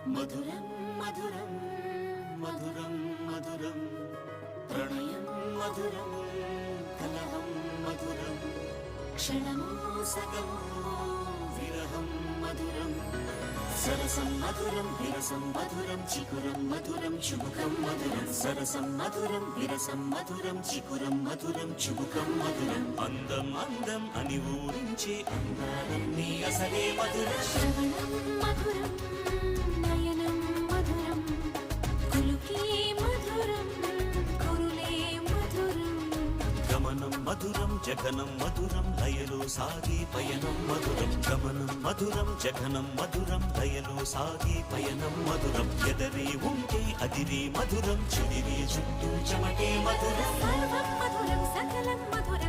మధురం మధురం మధురం మధురం ప్రణయం మధురం కలహం మధురం క్షణమో సగమో విరహం మధురం సరసం మధురం విరసం మధురం చికురం మధురం చుబుకం మధురం సరసం మధురం విరసం మధురం చికురం మధురం చుబుకం మధురం అందం అందం అని ఊరించే అందాలన్నీ అసలే మధురం శ్రవణం మధురం నయనం మధురం కులుకే మధురం కురులే మధురం గమనం మధురం జగనం మధురం లయలో సాగే పయనం మధురం గమనం మధురం జగనం మధురం లయలో సాగే పయనం మధురం ఎదరే ఉంటే అదిరే మధురం చెదిరే చుట్టూ చెమటే మధురం సర్వం మధురం సకలం మధురం